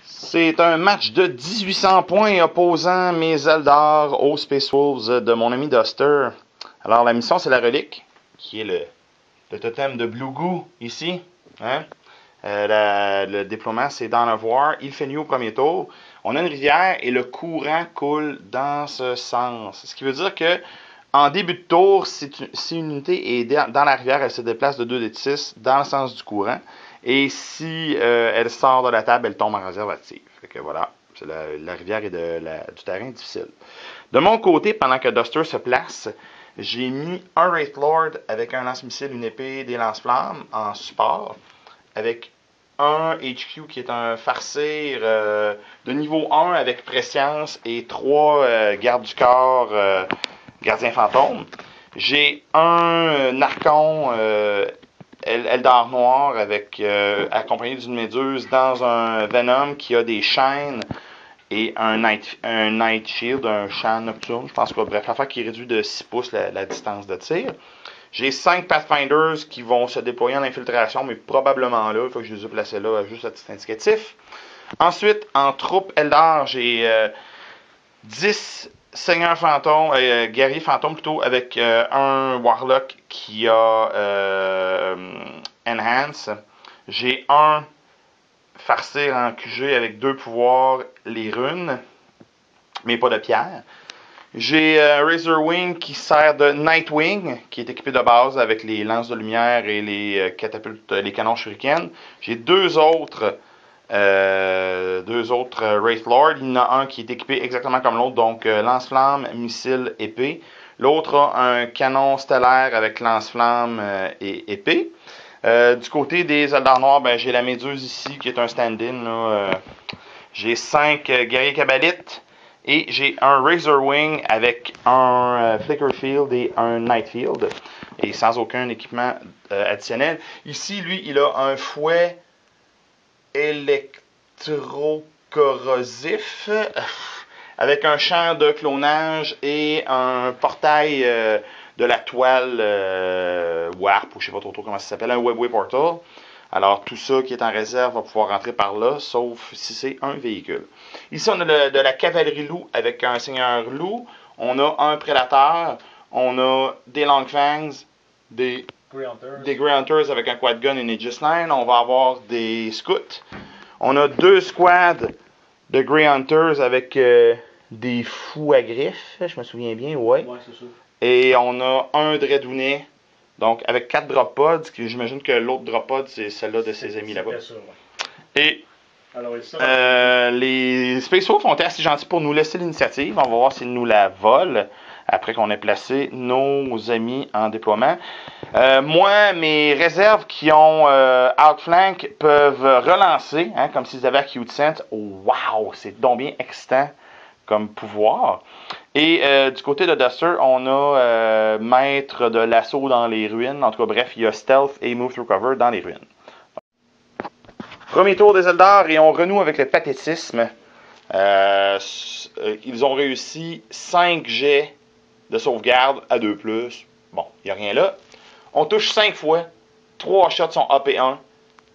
C'est un match de 1800 points opposant mes Eldar aux Space Wolves de mon ami Duster. Alors la mission c'est la relique, qui est le totem de Blue Goo ici. Hein? Le déploiement c'est dans le voir. Il fait nuit au premier tour. On a une rivière et le courant coule dans ce sens. Ce qui veut dire que en début de tour, si une unité est dans la rivière, elle se déplace de 2d6 dans le sens du courant. Et si elle sort de la table, elle tombe en réserve active. Fait que voilà, la rivière est du terrain difficile. De mon côté, pendant que Duster se place, j'ai mis un Wraith Lord avec un lance-missile, une épée, des lance-flammes en support, avec un HQ qui est un farcir de niveau 1 avec préscience et 3 gardes du corps, gardiens fantômes. J'ai un Narcon Eldar noir avec accompagné d'une méduse dans un Venom qui a des chaînes et un Night Shield, un champ nocturne, je pense que bref, affaire qui réduit de 6 pouces la distance de tir. J'ai 5 Pathfinders qui vont se déployer en infiltration, mais probablement là, il faut que je les ai placés là juste à titre indicatif. Ensuite, en troupe Eldar, j'ai 10 Seigneurs fantômes, guerriers fantômes plutôt, avec un Warlock qui a Enhance. J'ai un Farcir en QG avec 2 pouvoirs, les runes, mais pas de pierre. J'ai Razorwing qui sert de Nightwing, qui est équipé de base avec les lances de lumière et les catapultes, les canons shuriken. J'ai deux autres Wraith Lord. Il y en a un qui est équipé exactement comme l'autre, donc lance-flamme, missile, épée. L'autre a un canon stellaire avec lance-flamme et épée. Du côté des Eldar noirs, ben, j'ai la méduse ici qui est un stand-in. J'ai 5 guerriers cabalites. Et j'ai un Razorwing avec un Flickerfield et un Nightfield. Et sans aucun équipement additionnel. Ici, lui, il a un fouet électrocorrosif avec un champ de clonage et un portail de la toile Warp, ou je ne sais pas trop comment ça s'appelle, un Webway Portal. Alors, tout ça qui est en réserve va pouvoir rentrer par là, sauf si c'est un véhicule. Ici, on a de la cavalerie loup avec un seigneur loup. On a un prédateur. On a des Longfangs, des Grey Hunters avec un quad gun et une Aegis 9. On va avoir des scouts. On a 2 squads de Grey Hunters avec des fous à griffes, je me souviens bien, ouais. Ouais, c'est ça. Et on a un Dreadwoonet. Donc, avec 4 drop pods, j'imagine que l'autre drop pod, c'est celle-là de ses amis là-bas. Ouais. Et alors, les Space Wolves ont été assez gentils pour nous laisser l'initiative. On va voir s'ils nous la volent après qu'on ait placé nos amis en déploiement. Moi, mes réserves qui ont outflank peuvent relancer, hein, comme s'ils avaient Acute Sense. Wow, c'est donc bien excitant comme pouvoir. Et du côté de Duster, on a Maître de l'assaut dans les ruines. En tout cas, bref, il y a Stealth et Move Through Cover dans les ruines. Premier tour des Eldar et on renoue avec le pathétisme. Ils ont réussi 5 jets de sauvegarde à 2+. Bon, il n'y a rien là. On touche 5 fois. 3 shots sont AP1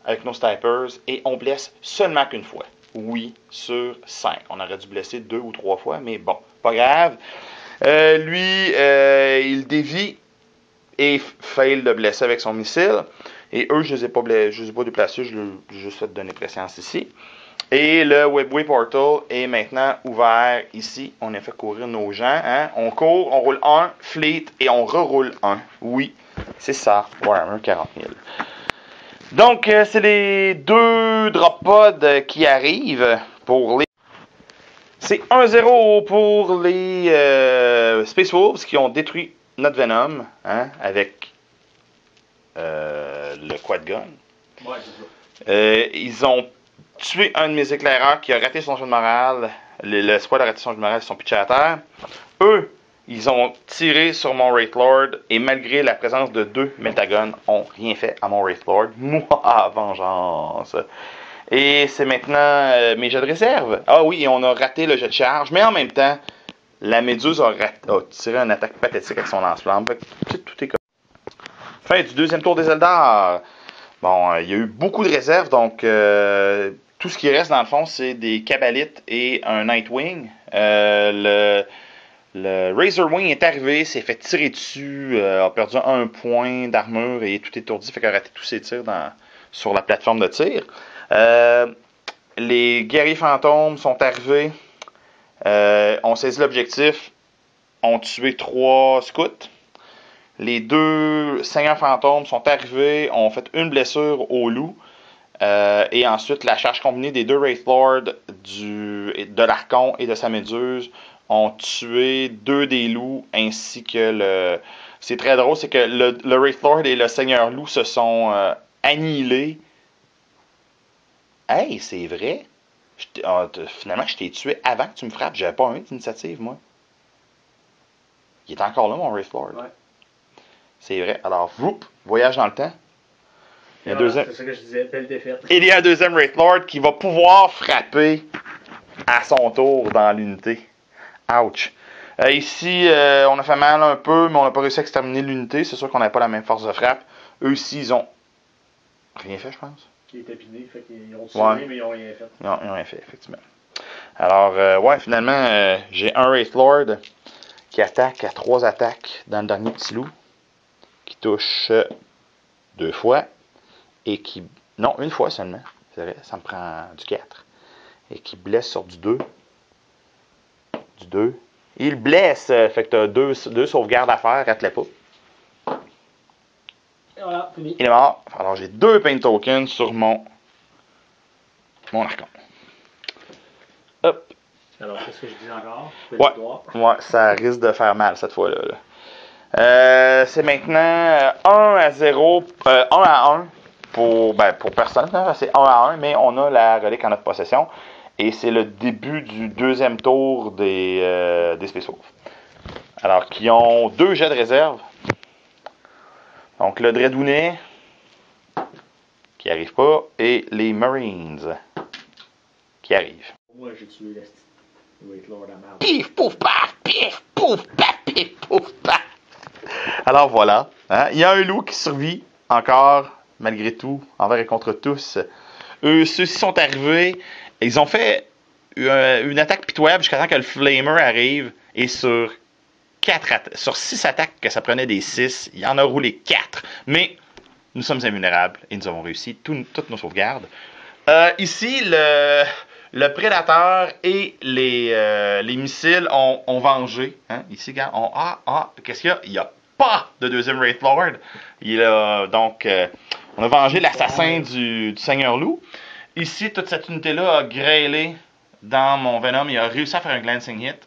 avec nos snipers et on blesse seulement qu'une fois. Oui, sur 5. On aurait dû blesser 2 ou 3 fois, mais bon, pas grave. Il dévie et fail de blesser avec son missile. Et eux, je ne les ai pas déplacés, j'ai juste fait donner préscience ici. Et le Webway Portal est maintenant ouvert ici. On a fait courir nos gens. Hein? On court, on roule 1, fleet et on reroule 1. Oui, c'est ça, Warhammer 40 000. Donc, c'est les 2 drop pods qui arrivent pour les... C'est 1-0 pour les Space Wolves qui ont détruit notre Venom, hein, avec le quad gun. Ouais, c'est ça. Ils ont tué un de mes éclaireurs qui a raté son jeu de morale. Le squad a raté son jeu de morale, ils sont pitchés à terre. Eux, ils ont tiré sur mon Wraith Lord et malgré la présence de 2 Metaguns, ont rien fait à mon Wraith Lord. Moi, vengeance! Et c'est maintenant mes jets de réserve. Ah oui, et on a raté le jet de charge, mais en même temps, la méduse a tiré une attaque pathétique avec son lance-flamme. Tout est comme... Fin du deuxième tour des Eldar. Bon, il y a eu beaucoup de réserves, donc tout ce qui reste dans le fond, c'est des Cabalites et un Nightwing. Le Razor Wing est arrivé, s'est fait tirer dessus, a perdu 1 point d'armure et tout étourdi, fait qu'il a raté tous ses tirs sur la plateforme de tir. Les guerriers fantômes sont arrivés, ont saisi l'objectif, ont tué 3 scouts. Les 2 seigneurs fantômes sont arrivés, ont fait une blessure au loup. Et ensuite, la charge combinée des 2 Wraith Lords, de l'Archon et de sa méduse, ont tué 2 des loups, ainsi que le... C'est très drôle, c'est que le Wraith Lord et le Seigneur Loup se sont annihilés. Hey, c'est vrai? Finalement, je t'ai tué avant que tu me frappes. J'avais pas un d'initiative, moi. Il est encore là, mon Wraith Lord. Ouais. C'est vrai. Alors, voyage dans le temps. Il y a deuxième... C'est ça que je disais, belle défaite. Il y a un deuxième Wraith Lord qui va pouvoir frapper à son tour dans l'unité. Ouch. Ici, on a fait mal un peu, mais on n'a pas réussi à exterminer l'unité. C'est sûr qu'on n'avait pas la même force de frappe. Eux ici, ils ont rien fait, je pense. Qui est épiné, fait qu'ils ont tiré, mais ils n'ont rien fait. Ils n'ont rien fait, effectivement. Alors, ouais, finalement, j'ai un Wraith Lord qui attaque à 3 attaques dans le dernier petit loup, qui touche 2 fois, et qui... Non, 1 fois seulement. C'est vrai, ça me prend du 4. Et qui blesse sur du 2. Du 2. Il blesse, fait que tu as 2 sauvegardes à faire, rate-les pas. Et voilà, fini. Il est mort. Alors j'ai 2 pain tokens sur mon Archon. Hop. Alors, qu'est-ce que je dis encore? Ouais, ça risque de faire mal cette fois-là. Là. C'est maintenant 1 à 0, 1 à 1 pour personne. C'est 1 à 1, mais on a la relique en notre possession. Et c'est le début du deuxième tour des Space Wolves. Alors, qui ont 2 jets de réserve. Donc, le Dreadounet, qui arrive pas, et les Marines, qui arrivent. Moi, j'ai tué le Wraith Lord à marde. Pif, pouf, paf, pif, pouf, paf, pif, pouf, paf. Alors, voilà. Hein? Il y a un loup qui survit encore, malgré tout, envers et contre tous. Ceux-ci sont arrivés. Ils ont fait une attaque pitoyable jusqu'à temps que le Flamer arrive. Et sur 6 attaques que ça prenait des 6, il en a roulé 4. Mais nous sommes invulnérables et nous avons réussi toutes nos sauvegardes. Ici, le prédateur et les missiles ont vengé. Hein? Ici, regarde, qu'est-ce qu'il y a? Il n'y a pas de deuxième Wraith Lord. Donc, on a vengé l'assassin du Seigneur Loup. Ici, toute cette unité-là a grêlé dans mon Venom. Il a réussi à faire un glancing hit.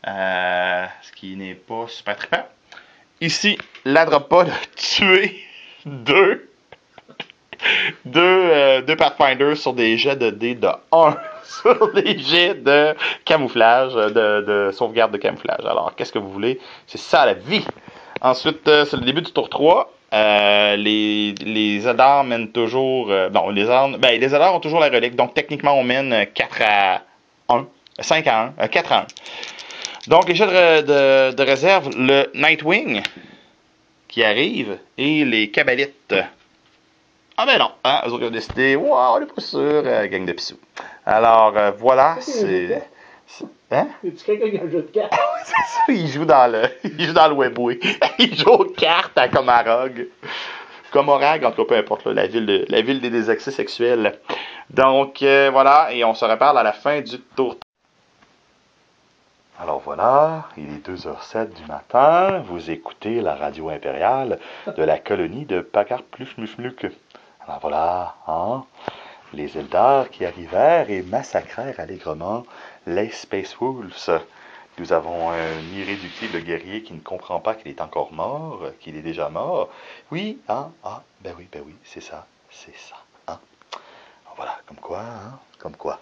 Ce qui n'est pas super trippant. Ici, la drop pod a tué 2 Pathfinders sur des jets de dés de 1 sur des jets de camouflage, de sauvegarde de camouflage. Alors, qu'est-ce que vous voulez? C'est ça la vie. Ensuite, c'est le début du tour 3. Les Eldar mènent toujours... les Eldar ont toujours la relique. Donc, techniquement, on mène 4 à 1. 5 à 1. 4 à 1. Donc, les jets de réserve, le Nightwing qui arrive et les Cabalites. Ah ben non, hein, eux autres ont décidé, wow, on n'est pas sûr, gang de pissous. Alors, voilà, c'est... Hein? C'est-tu quelqu'un qui a un jeu de cartes? C'est ça, il joue dans le webway. Il joue aux cartes à Comorag. Comorag, en tout cas, peu importe, là, la ville des désaccès sexuels. Donc, voilà, et on se reparle à la fin du tour. Alors voilà, il est 2h07 du matin, vous écoutez la radio impériale de la colonie de Pagar-Plufmufmuk. Alors voilà, hein, les Eldar qui arrivèrent et massacrèrent allègrement les Space Wolves. Nous avons un irréductible guerrier qui ne comprend pas qu'il est encore mort, qu'il est déjà mort. Oui, hein, ben oui, c'est ça, hein. Alors voilà, comme quoi.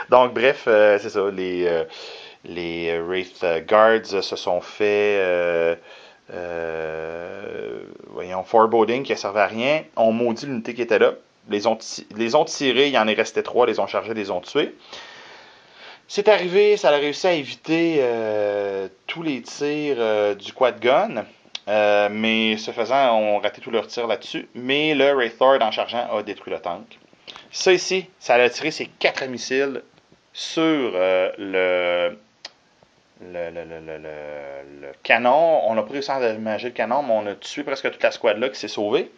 Donc bref, c'est ça, les Wraith Guards se sont fait, foreboding qui ne servait à rien, ont maudit l'unité qui était là, les ont tirés, il y en est resté 3, les ont chargés, les ont tués. C'est arrivé, ça a réussi à éviter tous les tirs du quad gun. Mais ce faisant, on raté tous leurs tirs là-dessus. Mais le Wraithlord, en chargeant, a détruit le tank. Ça ici, ça a tiré ses 4 missiles sur le canon. On n'a pas réussi à endommager le canon, mais on a tué presque toute la squad là qui s'est sauvée.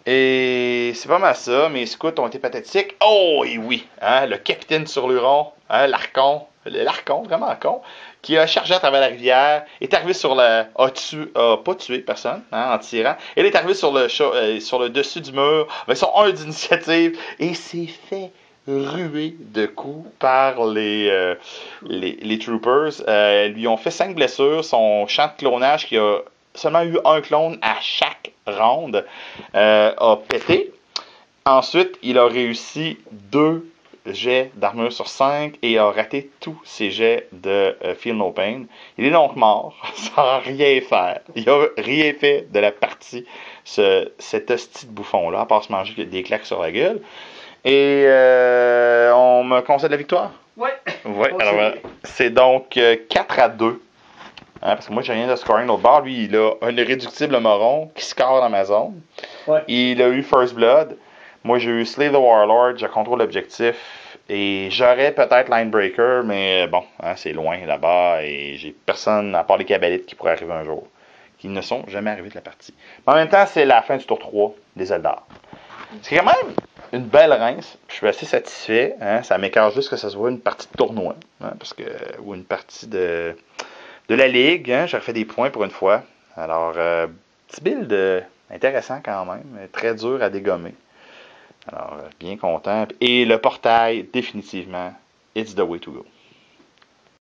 Et c'est pas mal ça. Mes scouts ont été pathétiques. Oh, et oui, hein, le capitaine sur l'Huron, hein, l'Archon, vraiment con, qui a chargé à travers la rivière, est arrivé sur la. A pas tué personne, hein, en tirant. Il est arrivé sur le dessus du mur avec son 1 d'initiative et s'est fait ruer de coups par les troopers. Ils lui ont fait 5 blessures. Son champ de clonage, qui a seulement eu un clone à chaque round, a pété. Ensuite, il a réussi 2 jets d'armure sur 5 et a raté tous ses jets de Feel No Pain. Il est donc mort sans rien faire. Il a rien fait de la partie, cet hostie de bouffon-là, à part se manger des claques sur la gueule. Et on me concède la victoire? Ouais. Ouais, alors c'est donc 4-2. Hein, parce que moi, j'ai rien de scoring l'autre bord. Lui, il a un irréductible moron qui score dans ma zone. Ouais. Il a eu First Blood. Moi, j'ai eu Slay the Warlord. Je contrôle l'objectif. Et j'aurais peut-être Linebreaker, mais bon, hein, c'est loin là-bas. Et j'ai personne, à part les Cabalites, qui pourrait arriver un jour. Qui ne sont jamais arrivés de la partie. Mais en même temps, c'est la fin du tour 3 des Eldar. C'est quand même une belle rince. Je suis assez satisfait. Hein, ça m'écarte juste que ça se voit une partie de tournoi. Hein, ou une partie de la ligue, hein, j'ai refait des points pour une fois. Alors, petit build intéressant quand même, très dur à dégommer. Alors, bien content. Et le portail, définitivement, it's the way to go.